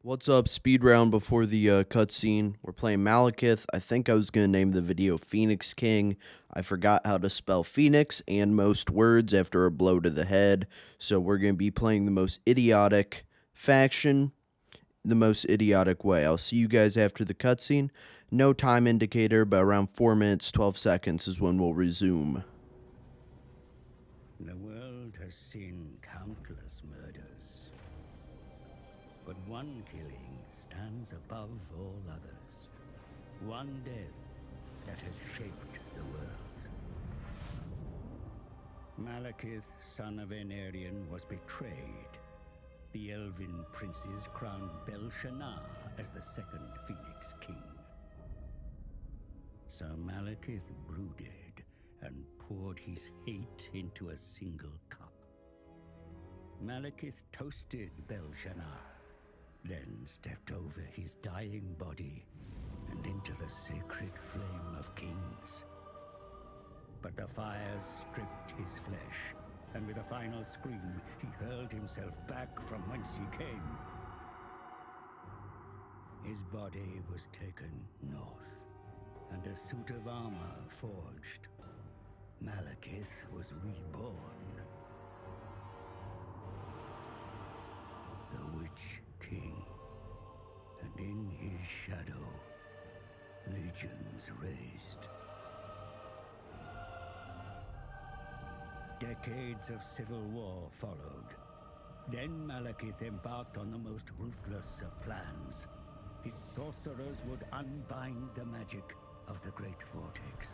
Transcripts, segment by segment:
What's up? Speed round before the cutscene. We're playing Malekith. I think I was going to name the video Phoenix King. I forgot how to spell Phoenix and most words after a blow to the head. So we're going to be playing the most idiotic faction, the most idiotic way. I'll see you guys after the cutscene. No time indicator, but around 4 minutes, 12 seconds is when we'll resume. The world has seen countless murders, but one killing stands above all others. One death that has shaped the world. Malekith, son of Anarion, was betrayed. The Elven princes crowned Belshazzar as the second Phoenix King. So Malekith brooded and poured his hate into a single cup. Malekith toasted Belshazzar, then stepped over his dying body and into the sacred flame of kings. But the fires stripped his flesh, and with a final scream, he hurled himself back from whence he came. His body was taken north, and a suit of armor forged. Malekith was reborn. The Witch King. And in his shadow, legions raised. Decades of civil war followed. Then Malekith embarked on the most ruthless of plans. His sorcerers would unbind the magic of the Great Vortex.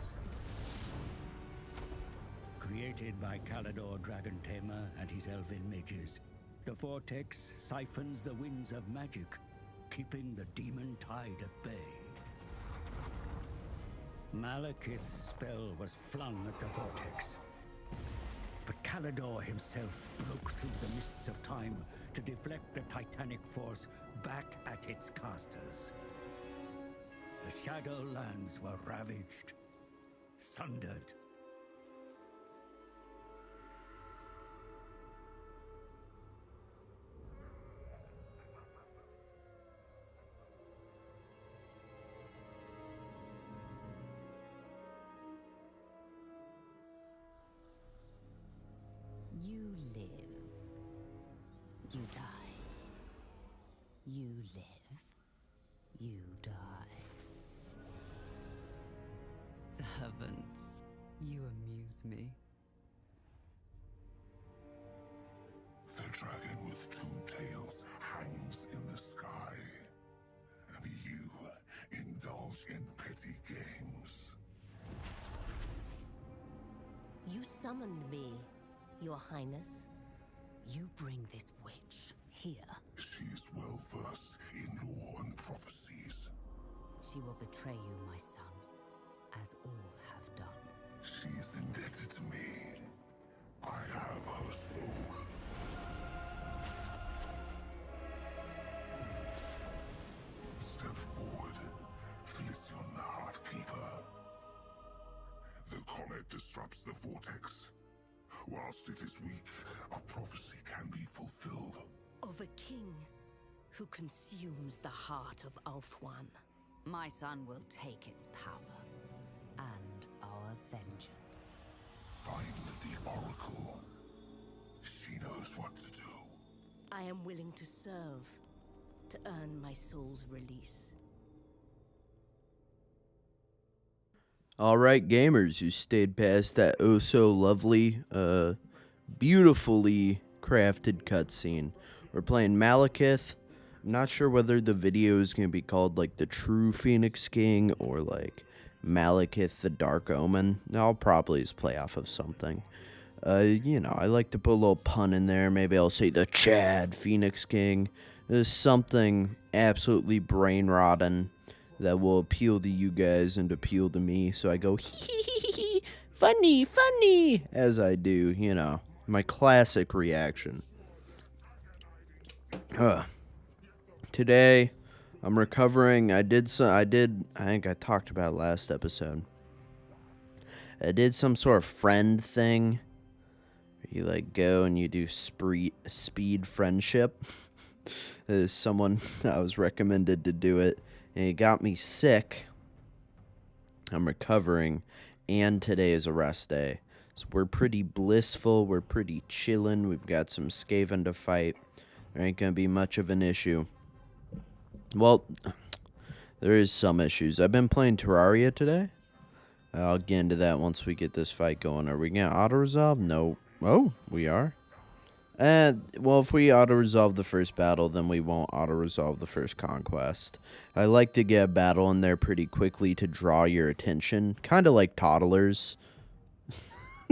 Created by Kalidor Dragon Tamer and his elven mages, the Vortex siphons the winds of magic, keeping the demon tide at bay. Malekith's spell was flung at the Vortex, but Kalidor himself broke through the mists of time to deflect the titanic force back at its casters. The Shadowlands were ravaged, sundered. You live. You die. You live. You die. Servants, you amuse me. The dragon with two tails hangs in the sky, and you indulge in petty games. You summoned me, Your Highness. You bring this witch here. She's well versed in lore and prophecies. She will betray you, my son, as all have done. She's indebted to me. I have her soul. Step forward, Felicion Heartkeeper. The comet disrupts the vortex. Whilst it is weak, a prophecy can be fulfilled. Of a king who consumes the heart of Ulthuan. My son will take its power and our vengeance. Find the Oracle. She knows what to do. I am willing to serve, to earn my soul's release. All right, gamers, you stayed past that oh so lovely, beautifully crafted cutscene. We're playing Malekith. I'm not sure whether the video is going to be called like the True Phoenix King or like Malekith the Dark Omen. I'll probably just play off of something. I like to put a little pun in there. Maybe I'll say the Chad Phoenix King. There's something absolutely brain rotten that will appeal to you guys and appeal to me. So I go, hee hee hee hee, funny, funny, as I do, my classic reaction. Today, I'm recovering. I think I talked about it last episode. I did some sort of friend thing. You like go and you do speed friendship. Someone I was recommended to do it, and it got me sick. I'm recovering, and today is a rest day. So we're pretty blissful, we're pretty chillin', we've got some Skaven to fight. There ain't gonna be much of an issue. Well, there is some issues. I've been playing Terraria today. I'll get into that once we get this fight going. Are we gonna auto-resolve? No. Oh, we are. Well, if we auto-resolve the first battle, then we won't auto-resolve the first conquest. I like to get a battle in there pretty quickly to draw your attention. Kind of like toddlers.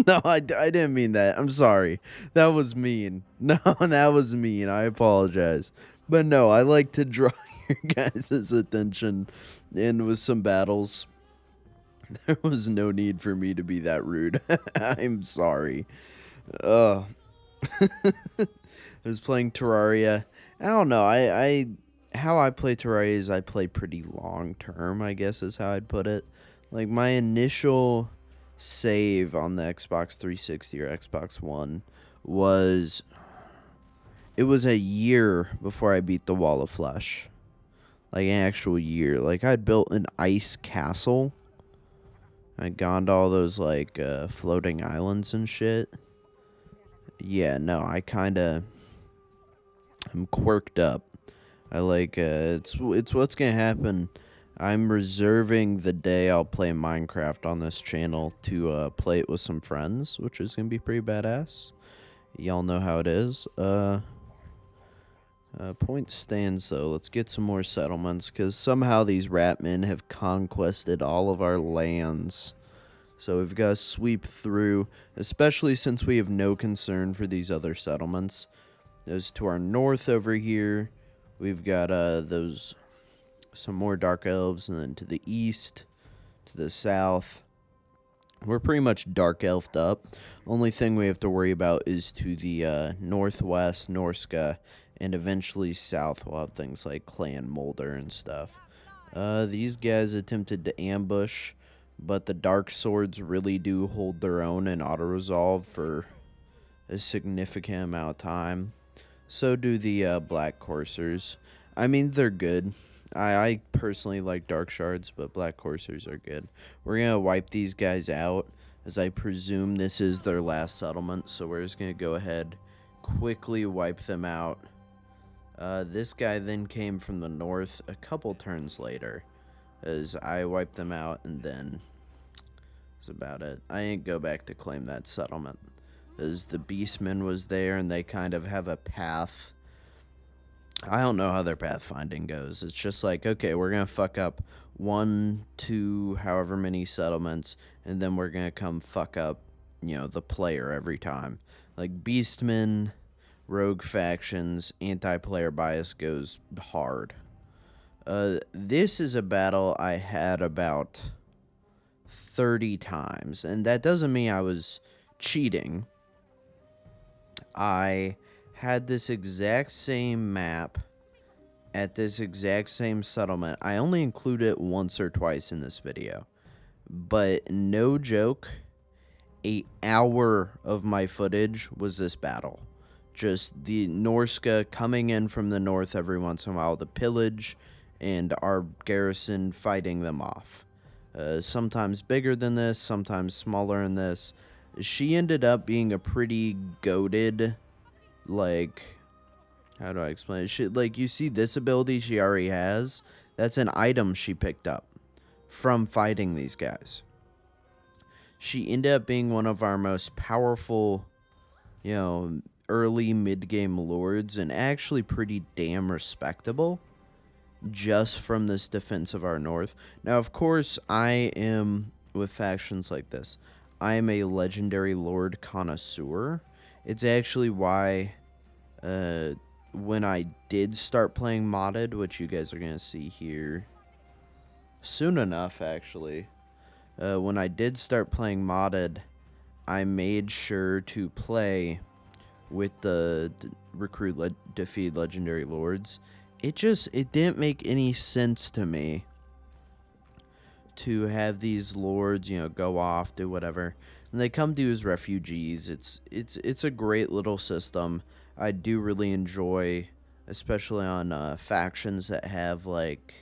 No, I didn't mean that. I'm sorry. That was mean. No, that was mean. I apologize. But no, I like to draw your guys' attention in with some battles. There was no need for me to be that rude. I'm sorry. I was playing Terraria. I don't know. How I play Terraria is I play pretty long term, I guess is how I'd put it. Like my initial save on the Xbox 360 or Xbox One was a year before I beat the Wall of Flesh. Like an actual year. Like I'd built an ice castle. I'd gone to all those like floating islands and shit. Yeah, no, I'm quirked up. I like it's what's gonna happen. I'm reserving the day I'll play Minecraft on this channel to play it with some friends, which is gonna be pretty badass. Y'all know how it is. Point stands though. Let's get some more settlements because somehow these ratmen have conquested all of our lands. So we've got to sweep through, especially since we have no concern for these other settlements. There's to our north over here. We've got some more dark elves, and then to the east, to the south. We're pretty much dark elfed up. Only thing we have to worry about is to the northwest, Norska, and eventually south. We'll have things like Clan Molder and stuff. These guys attempted to ambush, but the dark swords really do hold their own and auto-resolve for a significant amount of time. So do the black coursers. I mean, they're good. I personally like dark shards, but black coursers are good. We're going to wipe these guys out, as I presume this is their last settlement. So we're just going to go ahead, quickly wipe them out. This guy then came from the north a couple turns later, as I wiped them out, and then that's about it. I didn't go back to claim that settlement, as the beastman was there, and they kind of have a path. I don't know how their pathfinding goes. It's just like, okay, we're gonna fuck up 1, 2, however many settlements, and then we're gonna come fuck up, the player every time. Like beastmen, rogue factions, anti-player bias goes hard. This is a battle I had about 30 times, and that doesn't mean I was cheating. I had this exact same map at this exact same settlement. I only include it once or twice in this video, but no joke, an hour of my footage was this battle. Just the Norska coming in from the north every once in a while to pillage, and our garrison fighting them off. Sometimes bigger than this, sometimes smaller than this. She ended up being a pretty goated, like, how do I explain it? Like, you see this ability she already has? That's an item she picked up from fighting these guys. She ended up being one of our most powerful, early mid-game lords, and actually pretty damn respectable just from this defense of our north. Now, of course, I am, with factions like this, I am a legendary lord connoisseur. It's actually why when I did start playing modded, which you guys are going to see here soon enough, actually, when I did start playing modded, I made sure to play with the recruit defeat legendary lords. It didn't make any sense to me to have these lords, go off, do whatever, and they come to you as refugees. It's a great little system. I do really enjoy especially on factions that have like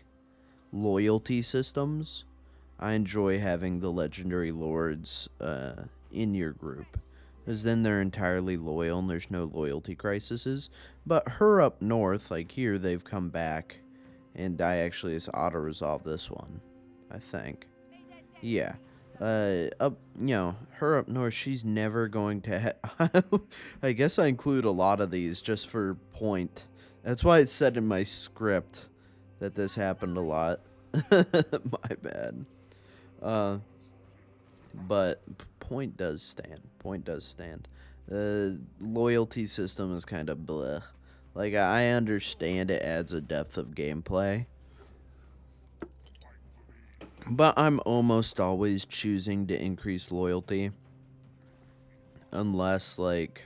loyalty systems. I enjoy having the legendary lords in your group, because then they're entirely loyal and there's no loyalty crises. But her up north, like here, they've come back, and I actually just auto-resolve this one, I think. Yeah. Up, her up north, she's never going to I guess I include a lot of these just for point. That's why it said in my script that this happened a lot. My bad. But point does stand. Point does stand. The loyalty system is kind of bleh. Like, I understand it adds a depth of gameplay, but I'm almost always choosing to increase loyalty. Unless, like,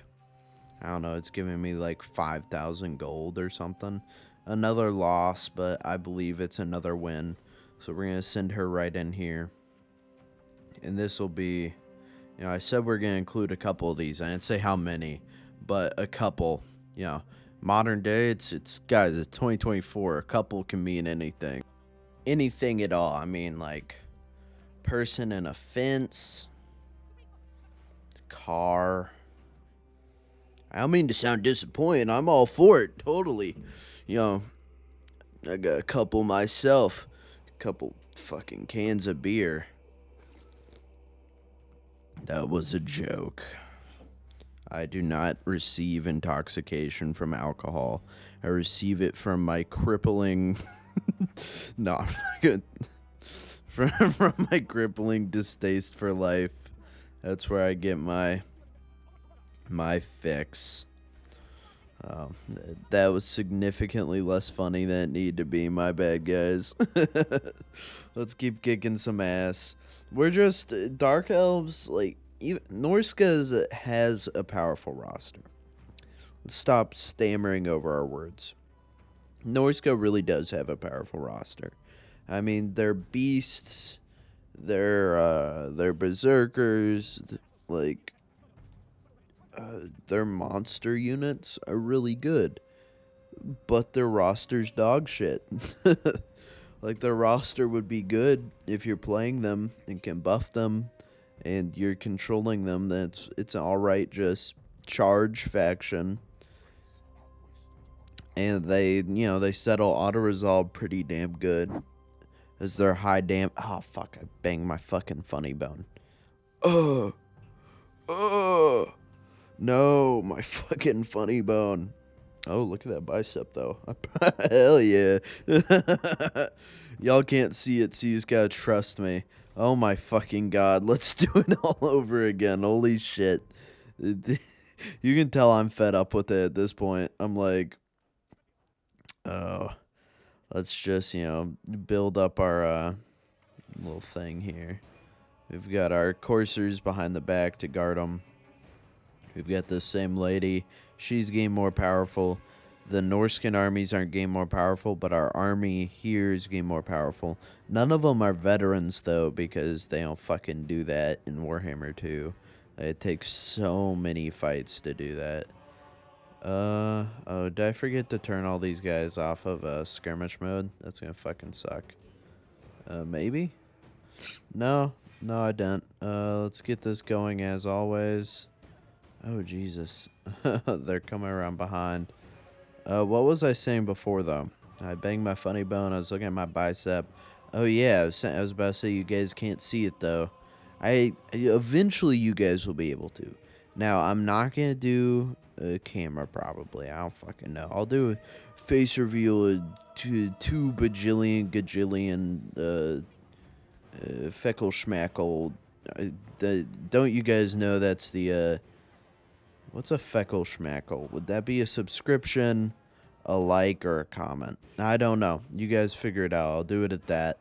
I don't know, it's giving me like 5,000 gold or something. Another loss, but I believe it's another win. So we're going to send her right in here. And this will be, I said we're going to include a couple of these. I didn't say how many, but a couple. Modern day, it's guys, it's 2024. A couple can mean anything. Anything at all. I mean, like, person in a fence, car. I don't mean to sound disappointed. I'm all for it, totally. I got a couple myself. A couple fucking cans of beer. That was a joke. I do not receive intoxication from alcohol. I receive it from my crippling... No, I'm not good. From my crippling distaste for life. That's where I get my fix. That was significantly less funny than it needed to be. My bad, guys. Let's keep kicking some ass. We're just Dark Elves, like, even Norska has a powerful roster. Let's stop stammering over our words. Norska really does have a powerful roster. I mean, they're beasts, they're berserkers, like, their monster units are really good, but their roster's dog shit. Like, their roster would be good if you're playing them and can buff them and you're controlling them. It's alright, just charge faction. And they settle auto-resolve pretty damn good. As their high damn... Oh, fuck, I banged my fucking funny bone. No, my fucking funny bone. Oh, look at that bicep, though. Hell yeah. Y'all can't see it, so you just gotta trust me. Oh my fucking god. Let's do it all over again. Holy shit. You can tell I'm fed up with it at this point. I'm like, oh, let's just, build up our little thing here. We've got our coursers behind the back to guard them. We've got this same lady. She's getting more powerful. The Norscan armies aren't getting more powerful, but our army here is getting more powerful. None of them are veterans, though, because they don't fucking do that in Warhammer 2. It takes so many fights to do that. Oh, did I forget to turn all these guys off of skirmish mode? That's gonna fucking suck. Maybe? No, I didn't. Let's get this going as always. Oh, Jesus. They're coming around behind. What was I saying before, though? I banged my funny bone. I was looking at my bicep. Oh, yeah. I was about to say you guys can't see it, though. Eventually, you guys will be able to. Now, I'm not going to do a camera, probably. I don't fucking know. I'll do a face reveal to 2 bajillion, gajillion, feckle schmackle. Don't you guys know that's the, what's a feckle schmackle? Would that be a subscription, a like, or a comment? I don't know. You guys figure it out. I'll do it at that.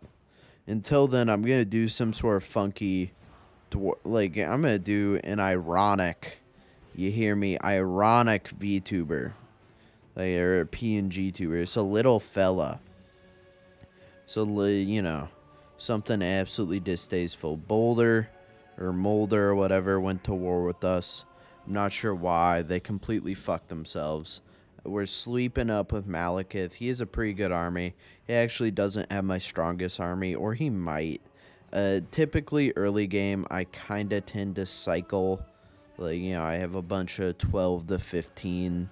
Until then, I'm going to do some sort of funky, I'm going to do an ironic, you hear me, ironic VTuber. Or a PNG tuber. It's a little fella. So, something absolutely distasteful. Boulder, or Molder, or whatever, went to war with us. I'm not sure why. They completely fucked themselves. We're sleeping up with Malekith. He has a pretty good army. He actually doesn't have my strongest army, or he might. Typically, early game, I kind of tend to cycle. Like, you know, I have a bunch of 12 to 15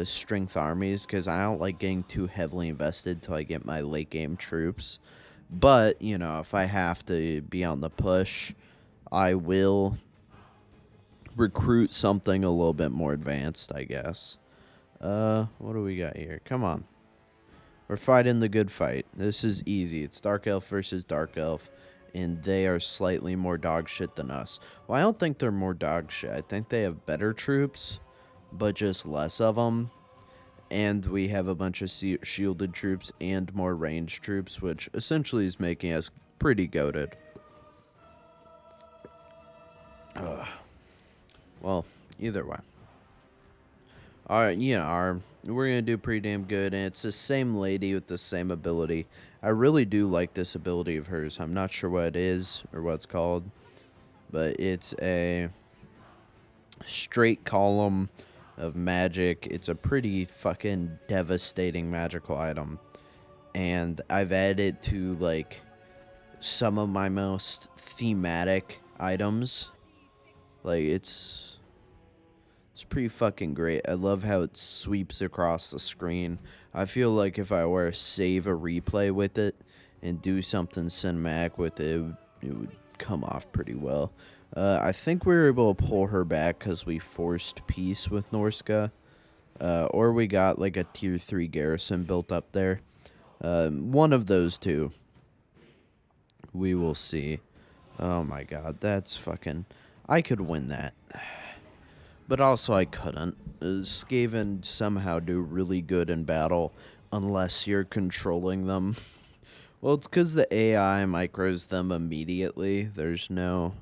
strength armies because I don't like getting too heavily invested till I get my late game troops. But, you know, if I have to be on the push, I will recruit something a little bit more advanced, I guess. What do we got here? Come on. We're fighting the good fight. This is easy. It's Dark Elf versus Dark Elf, and they are slightly more dog shit than us. Well, I don't think they're more dog shit. I think they have better troops, but just less of them. And we have a bunch of shielded troops and more ranged troops, which essentially is making us pretty goated. Well, either way. Alright, we're going to do pretty damn good, and it's the same lady with the same ability. I really do like this ability of hers. I'm not sure what it is or what it's called, but it's a straight column of magic. It's a pretty fucking devastating magical item, and I've added it to, like, some of my most thematic items. Like, it's pretty fucking great. I love how it sweeps across the screen. I feel like if I were to save a replay with it and do something cinematic with it, it would come off pretty well. I think we were able to pull her back because we forced peace with Norska. Or we got like a tier 3 garrison built up there. One of those two. We will see. Oh my god, that's fucking... I could win that. But also I couldn't. Skaven somehow do really good in battle unless you're controlling them. Well, it's because the AI micros them immediately. There's no...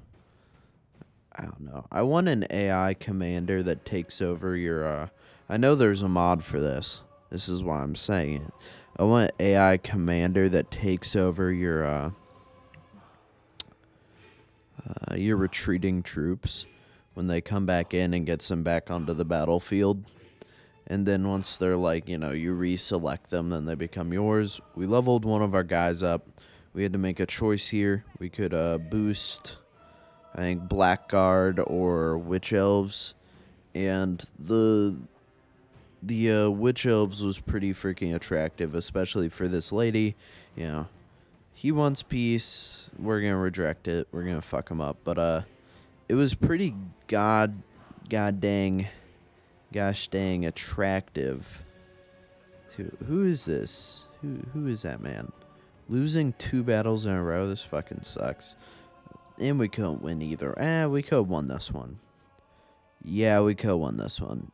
I don't know. I want an AI commander that takes over your... I know there's a mod for this. This is why I'm saying it. I want an AI commander that takes over your retreating troops when they come back in and gets them back onto the battlefield. And then once they're like, you reselect them, then they become yours. We leveled one of our guys up. We had to make a choice here. We could boost, I think, Blackguard or Witch Elves. And the Witch Elves was pretty freaking attractive, especially for this lady. He wants peace. We're going to reject it. We're going to fuck him up. But, it was pretty gosh dang attractive. Who is this? Who is that man? Losing 2 battles in a row. This fucking sucks. And we couldn't win either. We could have won this one. Yeah, we could have won this one.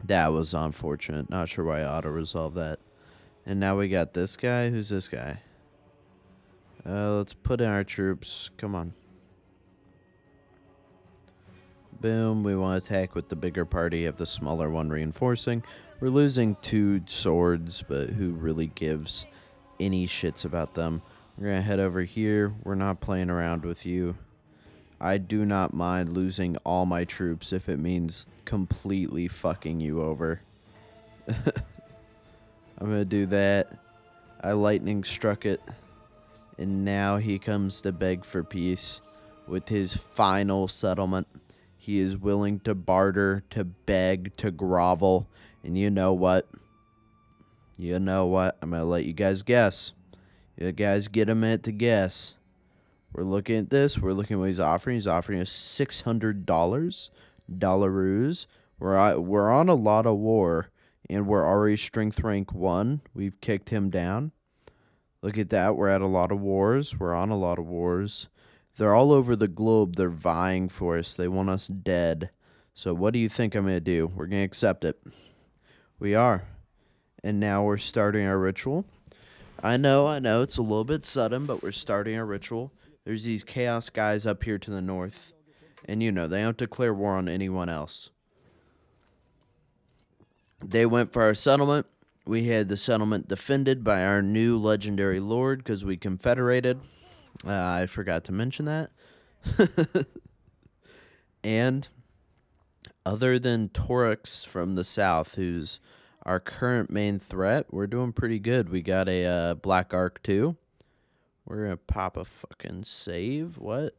That was unfortunate. Not sure why I auto-resolved that. And now we got this guy. Who's this guy? Let's put in our troops. Come on. Boom. We want to attack with the bigger party. Have the smaller one reinforcing. We're losing 2 swords, but who really gives any shits about them? We're going to head over here. We're not playing around with you. I do not mind losing all my troops if it means completely fucking you over. I'm going to do that. I lightning struck it. And now he comes to beg for peace with his final settlement. He is willing to barter, to beg, to grovel. And you know what? I'm going to let you guys guess. You guys get a minute to guess. We're looking at this. We're looking at what he's offering. He's offering us $600. Dollaroos. We're on a lot of war. And we're already strength rank 1. We've kicked him down. Look at that. We're at a lot of wars. We're on a lot of wars. They're all over the globe. They're vying for us. They want us dead. So what do you think I'm going to do? We're going to accept it. We are. And now we're starting our ritual. I know. It's a little bit sudden, but we're starting our ritual. There's these chaos guys up here to the north. And they don't declare war on anyone else. They went for our settlement. We had the settlement defended by our new legendary lord because we confederated. I forgot to mention that. And Other than Torix from the south, who's our current main threat, we're doing pretty good. We got a Black Arc too. We're gonna pop a fucking save. What?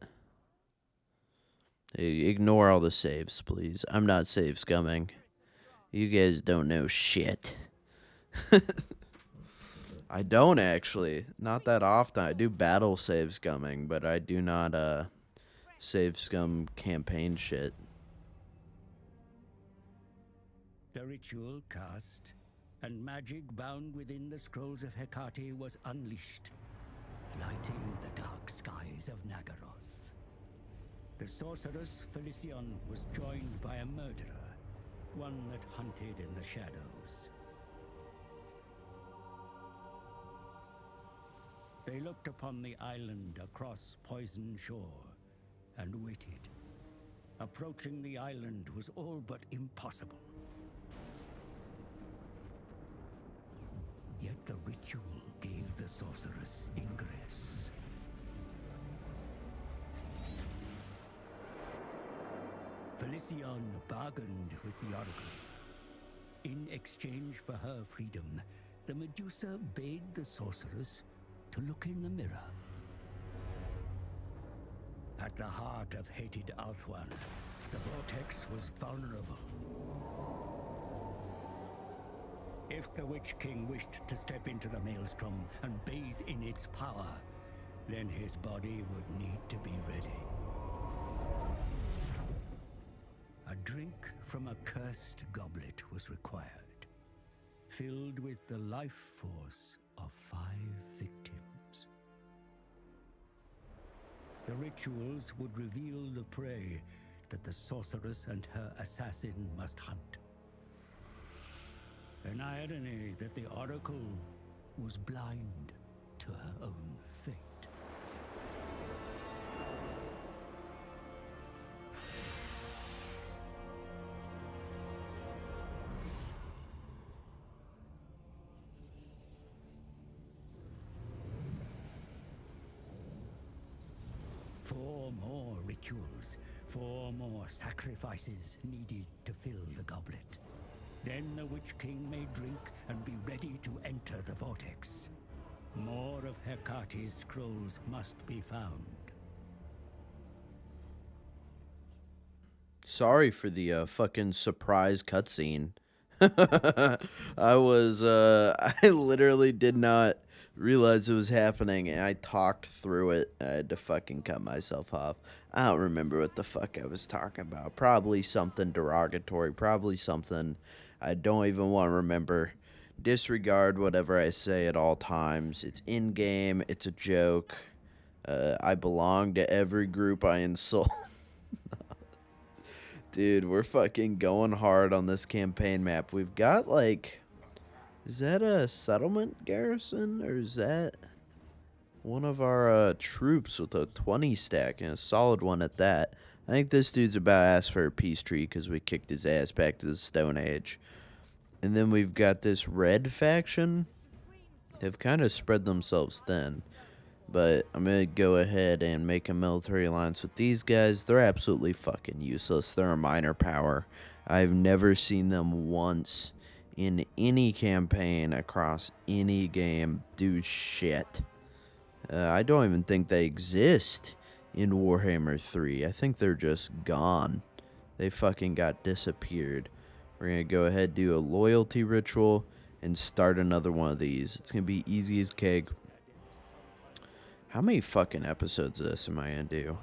Hey, ignore all the saves, please. I'm not save scumming. You guys don't know shit. I don't actually. Not that often. I do battle save scumming, but I do not save scum campaign shit. The ritual cast, and magic bound within the scrolls of Hecate was unleashed, lighting the dark skies of Nagaroth. The sorceress Felicion was joined by a murderer, one that hunted in the shadows. They looked upon the island across Poison Shore and waited. Approaching the island was all but impossible. Yet the ritual gave the sorceress ingress. Felicion bargained with the Oracle. In exchange for her freedom, the Medusa bade the sorceress to look in the mirror. At the heart of hated Althwan, the vortex was vulnerable. If the Witch King wished to step into the maelstrom and bathe in its power, then his body would need to be ready. A drink from a cursed goblet was required, filled with the life force of 5 victims. The rituals would reveal the prey that the sorceress and her assassin must hunt. An irony that the Oracle was blind to her own fate. Four more rituals, 4 more sacrifices needed to fill the goblet. Then the Witch King may drink and be ready to enter the vortex. More of Hecate's scrolls must be found. Sorry for the fucking surprise cutscene. I literally did not realize it was happening, and I talked through it. I had to fucking cut myself off. I don't remember what the fuck I was talking about. Probably something derogatory. Probably something I don't even want to remember. Disregard whatever I say at all times. It's in-game. It's a joke. I belong to every group I insult. Dude, we're fucking going hard on this campaign map. We've got, like... Is that a settlement garrison? Or is that one of our troops with a 20 stack and a solid one at that? I think this dude's about to ask for a peace treaty because we kicked his ass back to the Stone Age. And then we've got this red faction. They've kind of spread themselves thin. But I'm going to go ahead and make a military alliance with these guys. They're absolutely fucking useless. They're a minor power. I've never seen them once in any campaign across any game do shit. I don't even think they exist in Warhammer 3. I think they're just gone. They fucking got disappeared. We're going to go ahead, do a loyalty ritual, and start another one of these. It's going to be easy as cake. How many fucking episodes of this am I going to do?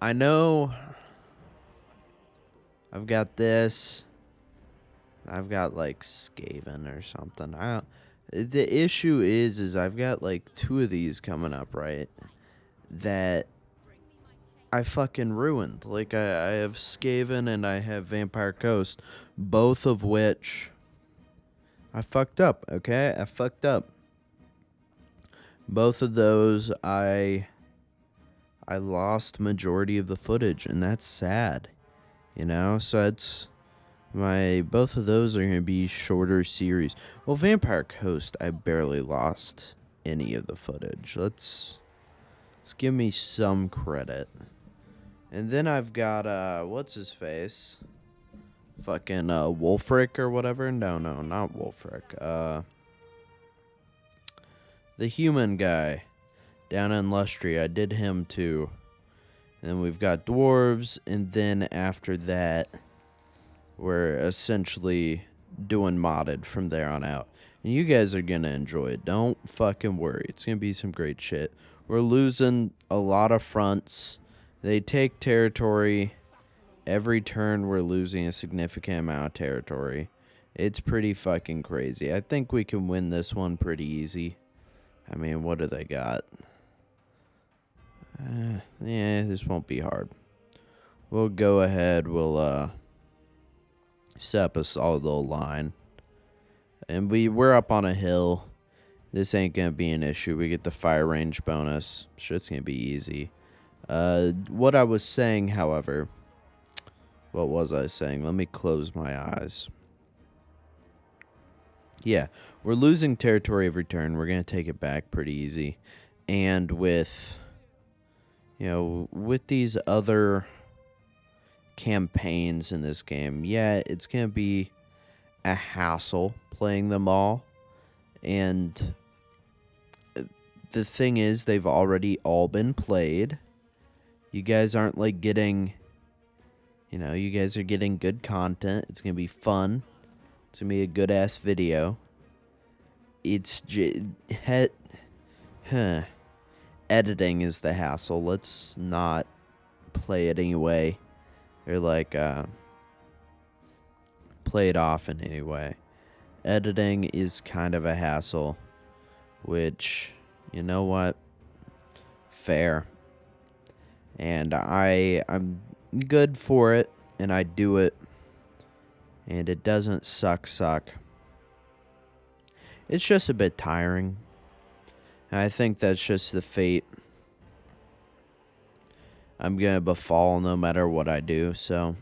I know I've got this. I've got, like, Skaven or something. The issue is I've got, like, 2 of these coming up, right? That I fucking ruined. Like, I have Skaven and I have Vampire Coast, both of which I fucked up, okay? I fucked up. Both of those, I lost majority of the footage, and that's sad, you know? So it's both of those are going to be shorter series. Well, Vampire Coast, I barely lost any of the footage. Let's give me some credit. And then I've got, what's his face? Fucking, Wolfric or whatever? No, not Wolfric. The human guy down in Lustria. I did him too. And then we've got dwarves, and then after that, we're essentially doing modded from there on out. And you guys are going to enjoy it. Don't fucking worry. It's going to be some great shit. We're losing a lot of fronts. They take territory. Every turn, we're losing a significant amount of territory. It's pretty fucking crazy. I think we can win this one pretty easy. I mean, what do they got? Yeah, this won't be hard. We'll go ahead. We'll set up a solid little line. And we're up on a hill. This ain't going to be an issue. We get the fire range bonus. Shit's going to be easy. What I was saying, however... What was I saying? Let me close my eyes. Yeah, we're losing territory every turn. We're going to take it back pretty easy. And with... You know, with these other campaigns in this game, yeah, it's going to be a hassle playing them all. And the thing is, they've already all been played. You guys aren't like getting, you know, you guys are getting good content. It's going to be fun. It's going to be a good ass video. It's editing is the hassle. Let's not play it anyway. Or like play it off in any way. Editing is kind of a hassle, which, you know what? Fair. And I'm good for it, and I do it, and it doesn't suck. It's just a bit tiring. I think that's just the fate I'm going to befall no matter what I do, so...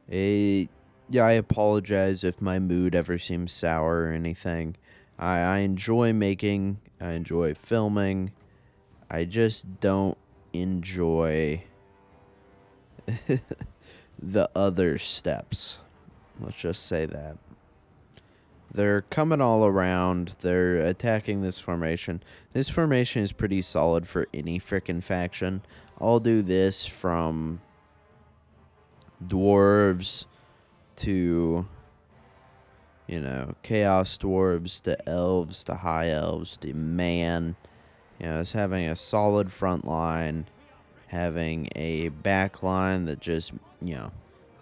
Yeah, I apologize if my mood ever seems sour or anything. I enjoy making, I enjoy filming. I just don't enjoy the other steps. Let's just say that. They're coming all around. They're attacking this formation. This formation is pretty solid for any frickin' faction. I'll do this from dwarves to, you know, chaos dwarves to elves to high elves to man. You know, it's having a solid front line, having a back line that just, you know,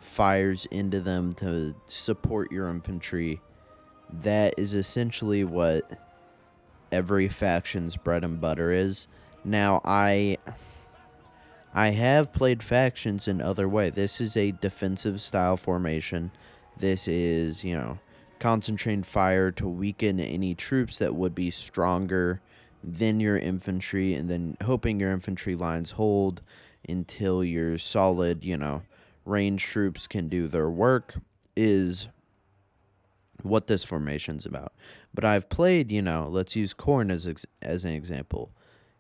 fires into them to support your infantry. That is essentially what every faction's bread and butter is. Now, I have played factions in other way. This is a defensive style formation. This is, you know, concentrated fire to weaken any troops that would be stronger than your infantry, and then hoping your infantry lines hold until your solid, you know, ranged troops can do their work, is what this formation's about. But I've played, you know, let's use Khorne as an example.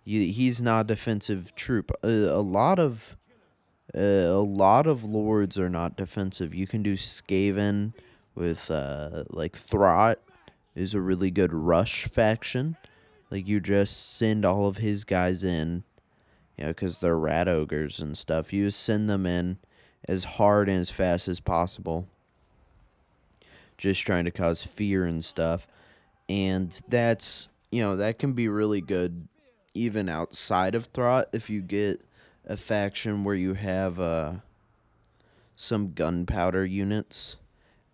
He's not a defensive troop. A lot of lords are not defensive. You can do Skaven with like Throt is a really good rush faction. Like, you just send all of his guys in, you know, because they're rat ogres and stuff. You just send them in as hard and as fast as possible, just trying to cause fear and stuff. And that's, you know, that can be really good even outside of Throt if you get a faction where you have some gunpowder units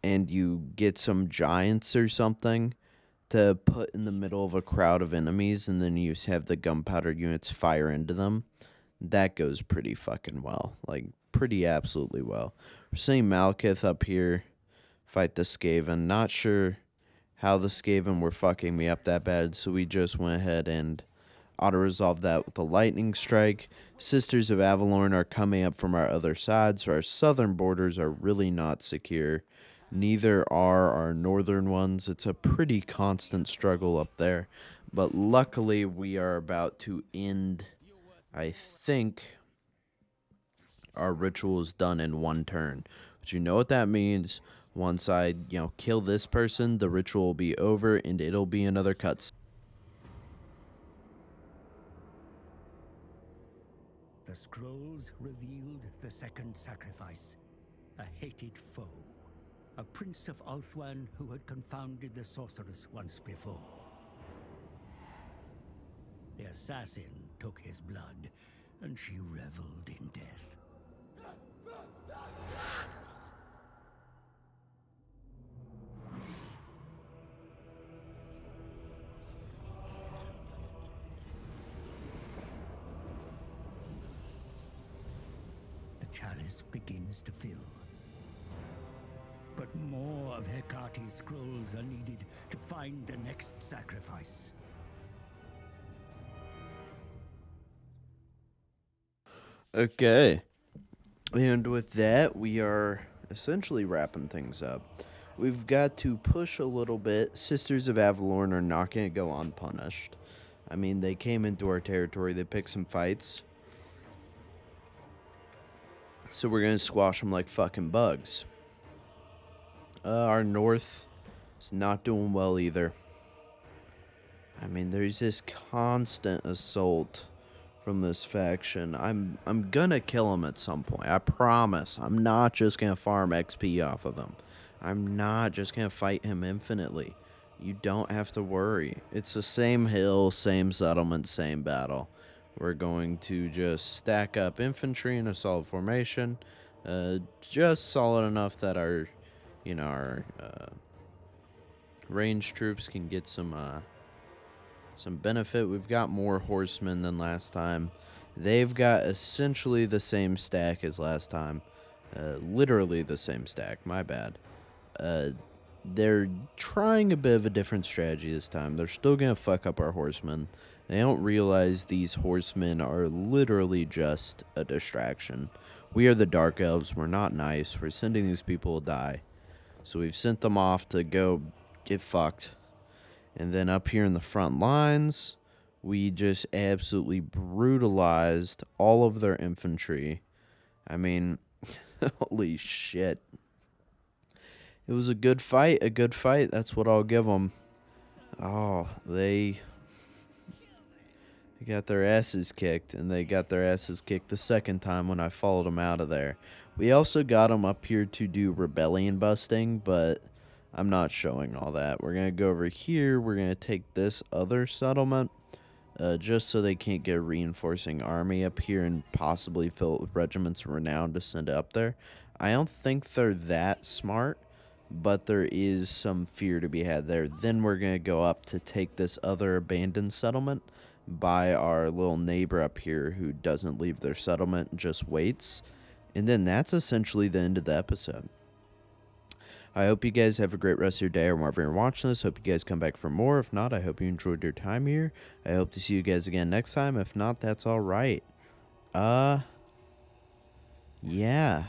and you get some giants or something to put in the middle of a crowd of enemies, and then you have the gunpowder units fire into them. That goes pretty fucking well. Like, pretty absolutely well. We're seeing Malekith up here fight the Skaven. Not sure how the Skaven were fucking me up that bad, so we just went ahead and auto-resolved that with a lightning strike. Sisters of Avalorn are coming up from our other side, so our southern borders are really not secure. Neither are our northern ones. It's a pretty constant struggle up there. But luckily, we are about to end, I think, our ritual is done in 1 turn. But you know what that means. Once I, kill this person, the ritual will be over and it'll be another cutscene. The scrolls revealed the second sacrifice, a hated foe, a prince of Ulthuan who had confounded the sorceress once before. The assassin took his blood, and she reveled in death. The chalice begins to fill. But more of Hecate's scrolls are needed to find the next sacrifice. Okay. And with that, we are essentially wrapping things up. We've got to push a little bit. Sisters of Avalorn are not going to go unpunished. I mean, they came into our territory. They picked some fights. So we're going to squash them like fucking bugs. Our north is not doing well either. I mean, there's this constant assault from this faction. I'm gonna kill him at some point. I promise. I'm not just gonna farm XP off of him. I'm not just gonna fight him infinitely. You don't have to worry. It's the same hill, same settlement, same battle. We're going to just stack up infantry in a solid formation, just solid enough that our ranged troops can get some benefit. We've got more horsemen than last time. They've got essentially the same stack as last time. Literally the same stack, my bad. They're trying a bit of a different strategy this time. They're still going to fuck up our horsemen. They don't realize these horsemen are literally just a distraction. We are the Dark Elves. We're not nice. We're sending these people to die. So we've sent them off to go get fucked. And then up here in the front lines, we just absolutely brutalized all of their infantry. I mean, holy shit. It was a good fight, That's what I'll give them. Oh, they got their asses kicked, and they got their asses kicked the second time when I followed them out of there. We also got them up here to do rebellion busting, but I'm not showing all that. We're going to go over here. We're going to take this other settlement, just so they can't get a reinforcing army up here and possibly fill it with regiments of renown to send up there. I don't think they're that smart, but there is some fear to be had there. Then we're going to go up to take this other abandoned settlement by our little neighbor up here who doesn't leave their settlement and just waits. And then that's essentially the end of the episode. I hope you guys have a great rest of your day or wherever you're watching this. Hope you guys come back for more. If not, I hope you enjoyed your time here. I hope to see you guys again next time. If not, that's all right. Yeah.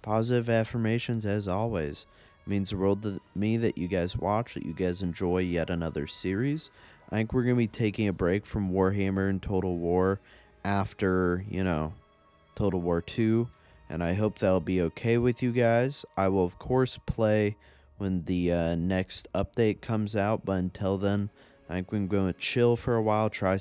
Positive affirmations as always. It means the world to me that you guys watch, that you guys enjoy yet another series. I think we're going to be taking a break from Warhammer and Total War after, Total War 2. And I hope that'll be okay with you guys. I will, of course, play when the next update comes out. But until then, I think we're going to chill for a while, try